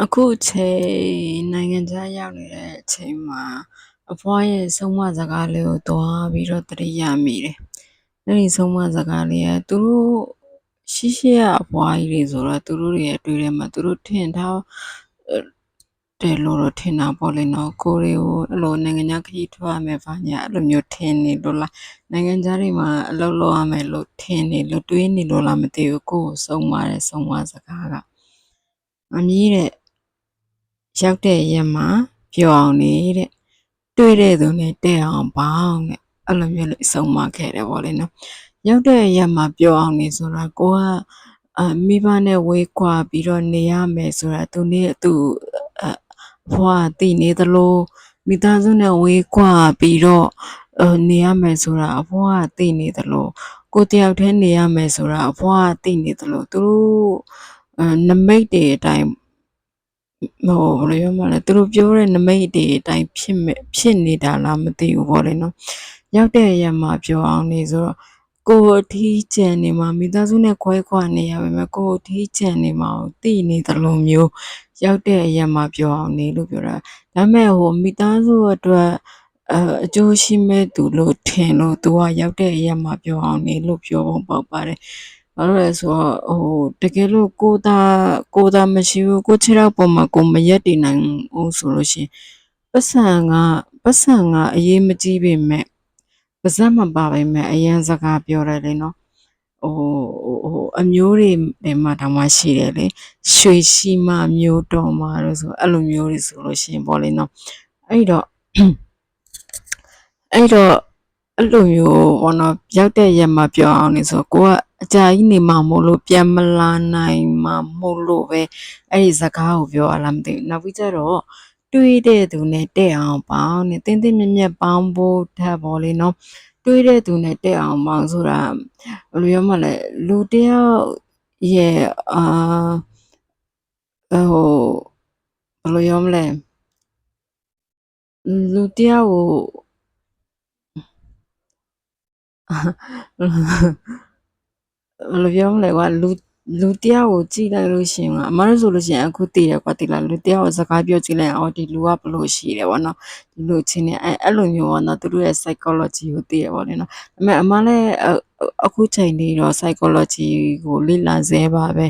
အခုချိန်နိုင်ငံခြားရောက်နေတဲ့အချိန်မှာအဖွားရဲ့ဆုံးမစကားလေးကိုသွားပြီးတော့သတိရမိတယ်။အဲ့ဒီဆုံးမစကားလေးကသူတို့ရှိကအဖွားကြီးတွေဆိုတော့သူတို့တွေရဲ့အတွေ့ထဲမှာသူတို့ထင်ထားတယ်လို့တော့ထင်တာပေါ့လေနော်။ကိုယ်တွေကိုအဲ့လိုနိုင်ငံခြားခရီးထွက်ရမယ်ဘာညာအဲ့လိုမျိုးထင်နေလို့လား။နိုင်ငံခြားတွေမှာအလုပ်လုပ်ရမယ်လို့ထင်နေလို့တွေးနေလို့လားမသိဘူး။ကိုယ့်ကိုဆုံးမတဲ့ဆုံးမစကားကမမီးတဲ့ရောက်တဲ့ရက်မှာပြောအောင်နေတဲ့တွေ့တဲ့သူနဲ့တဲ့အောင်ပေါင်းတဲ့အဲ့လိုမျိုးလေးဆုံးမခဲ့တယ်ပေါ့လေနော်ရောက်တဲ့ရက်မှာပြောအောင်နေဆိုတာကိုကမိဘနဲ့ဝေးကွာပြီးတော့နေရမယ်ဆိုတာသူနဲ့သူဘွားတည်နေသလိုမိသားစုနဲ့ဝေးကွာပြီးတော့နေရမယ်ဆိုတာအဘွားတည်နေသလိုကိုတယောက်တည်းနေရမယ်ဆိုတာအဘွားတည်နေသလိုသူတို့နမိတ်တွေအတိုင်းဘယ်လိုပြောမလဲသူတို့ပြောတဲ့နမိတ်တွေအတိုင်းဖြစ်နေတာလားမသိဘူးပေါ့လေနော်ရောက်တဲ့ရက်မှာပြောအောင်နေဆိုတော့ကိုယ်အထီးကျန်နေမှာမိသားစုနဲ့ခွဲခွာနေရပါမယ်ကိုယ်အထီးကျန်နေမှာကိုသိနေသလိုမျိုးရောက်တဲ့ရက်မှာပြောအောင်နေလို့ပြောတာဒါပေမဲ့မိသားစုအတွက်အကျိုးရှိမဲ့သူလို့ထင်လို့သူကရောက်တဲ့ရက်မှာပြောအောင်နေလို့ပြောပုံပေါက်ပါတယ်ဘာလို့လဲဆိုတော့တကယ်လို့ကိုသာမရှိဘူးကိုခြေထောက်ပေါ်မှာကိုမရက်တည်နိုင်ဘူးဆိုလို့ရှိရင်ပတ်စံကအရေးမကြီးပေမဲ့ပါဇက်မပါပေမဲ့အရန်စကားပြောတယ်လေနော်အမျိုးတွေမှာတောင်မှရှိတယ်လေရွှေရှိမမျိုးတော်မှာလို့ဆိုအဲ့လိုမျိုးတွေဆိုလို့ရှိရင်ပေါ့လေနော်အဲ့တော့အဲ့လိုမျိုးပေါ့နော်ရောက်တဲ့ရက်မှာပြောအောင်နေဆိုကိုကအကြာကြီးနေမှာမို့လို့ပြန်မလာနိုင်မှာမို့လို့ပဲအဲ့ဒီစကားကိုပြောရလားမသိဘူးနောက်ပြီးကြတော့တွေးတဲ့သူနဲ့တဲ့အောင်ပေါင်းနဲ့တင်းတင်းမြတ်မြတ်ပေါင်းဖို့ထပ်ပေါ့လေနော်တွေးတဲ့သူနဲ့တဲ့အောင်ပေါင်းဆိုတာဘယ်လိုပြောမလဲလူတယောက်ရဲ့ဘယ်လိုပြောမလဲလူတယောက်ကိုဘယ်လိုပြောမလဲကွာလူတယောက်ကိုကြည့်လိုက်လို့ရှိရင်အမတို့ဆိုလို့ရှိရင်အခုသိတယ်ကွာသိလားလူတယောက်ကိုစကားပြောကြည့်လိုက်အောင်ဒီလူကဘလို့ရှိတယ်ပေါ့နော်ဒီလူချင်းနဲ့အဲ့လိုမျိုးပေါ့နော်သူတို့ရဲ့ psychology ကိုသိရပေါ့လေနော်ဒါပေမဲ့အမလည်းအခုချိန်လေးတော့ psychology ကိုလေ့လာဆဲပါပဲ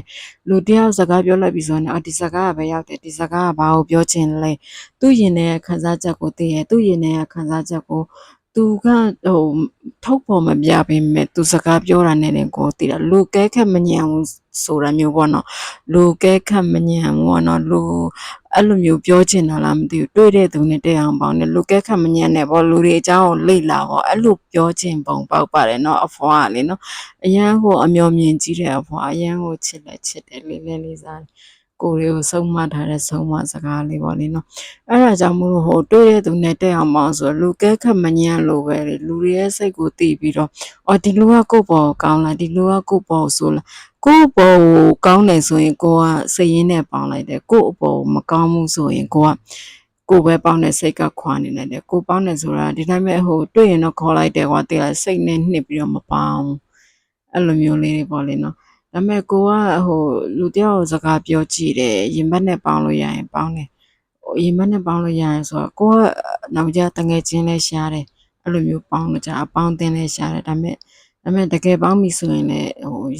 လူတယောက်စကားပြောလိုက်ပြီဆိုရင်ဒီစကားကပဲရောက်တယ်ဒီစကားကဘာကိုပြောချင်လဲသူ့ရင်ထဲခံစားချက်ကိုသိရသူ့ရင်ထဲခံစားချက်ကိုသူကထုတ်ပေါ်မပြပေမဲ့သူစကားပြောတာနဲ့လည်းကိုသိတာလူကဲခက်မညံဘူးဆိုတာမျိုးပေါ့နော်လူကဲခက်မညံဘူးပေါ့နော်လူအဲ့လိုမျိုးပြောချင်တာလားမသိဘူးတွေ့တဲ့သူနဲ့တဲ့အောင်ပေါင်းနဲ့လူကဲခက်မညံနဲ့ပေါ့လူတွေအကြောင်းကိုလေ့လာပေါ့အဲ့လိုပြောချင်ပုံပေါက်ပါတယ်နော်အဖွားကလေနော်အရန်ကိုအမျော်မြင်ကြီးတဲ့အဖွားအရန်ကိုချစ်တယ်လေးစားကိုယ်တွေကိုဆုံးမထားတဲ့ဆုံးမစကားလေးပေါ့လေနော်အဲ့ဒါကြောင့်မို့လို့တွေ့တဲ့သူနဲ့တဲ့အောင်ပေါင်းဆိုလူကဲခက်မညံလို့ပဲလေလူတွေရဲ့စိတ်ကိုသိပြီးတော့ဒီလူကကိုယ့်ဘောကောင်းလားဒီလူကကိုယ့်ဘောဆိုလားကိုယ့်ဘောကိုကောင်းတယ်ဆိုရင်ကိုကစိတ်ရင်းနဲ့ပေါင်းလိုက်တယ်ကိုယ့်အဘောမကောင်းဘူးဆိုရင်ကိုပဲပေါင်းတဲ့စိတ်ကခွာနေလိုက်တယ်ကိုပေါင်းတယ်ဆိုတာဒီတိုင်းပဲတွေ့ရင်တော့ခေါ်လိုက်တယ်ကွာတိလားစိတ်နဲ့နှစ်ပြီးတော့မပေါင်းအဲ့လိုမျိုးလေးတွေပေါ့လေနော်ဒါပေမဲ့ကိုကလူတယောက်စကားပြောကြည့်တယ်ရင်ဘတ်နဲ့ပေါင်းလို့ရရင်ပေါင်းတယ်ရင်ဘတ်နဲ့ပေါင်းလို့ရရင်ဆိုတော့ကိုကနောက်ကြတငယ်ချင်းလဲရှားတယ်အဲ့လိုမျိုးပေါင်းလို့ကြအပေါင်းအသင်းလဲရှားတယ်ဒါပေမဲ့တကယ်ပေါင်းပြီဆိုရင်လည်း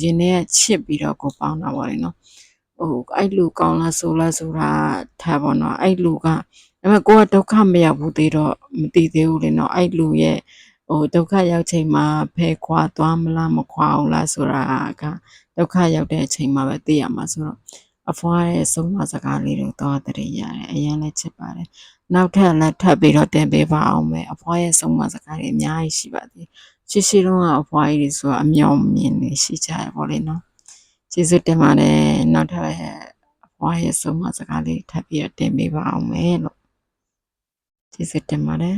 ရင်ထဲကချစ်ပြီးတော့ကိုပေါင်းတာပေါ့လေနော်အဲ့လူကောင်းလားဆိုလားဆိုတာထားပေါ့နော်အဲ့လူကဒါပေမဲ့ကိုကဒုက္ခမရောက်ဘူးသေးတော့မသိသေးဘူးလေနော်အဲ့လူရဲ့ဒုက္ခရောက်ချိန်မှာဖယ်ခွာသွားမလားမခွာအောင်လားဆိုတာကဒုက္ခရောက်တဲ့အချိန်မှာပဲသိရမှာဆိုတော့အဖွားရဲ့ဆုံးမစကားလေးတွေတော့တရေရတယ်အရင်လည်းချစ်ပါတယ်နောက်ထပ်လည်းထပ်ပြီးတော့တင်ပေးပါအောင်မယ်အဖွားရဲ့ဆုံးမစကားတွေအများကြီးရှိပါသေးရှိတော့အဖွားကြီးတွေဆိုတာအမြောင်မြင်နေရှိကြရပေါ့လေနော်ကျေးဇူးတင်ပါတယ်နောက်ထပ်အဖွားရဲ့ဆုံးမစကားလေးထပ်ပြီးတော့တင်ပေးပါအောင်မယ်လို့ကျေးဇူးတင်ပါတယ်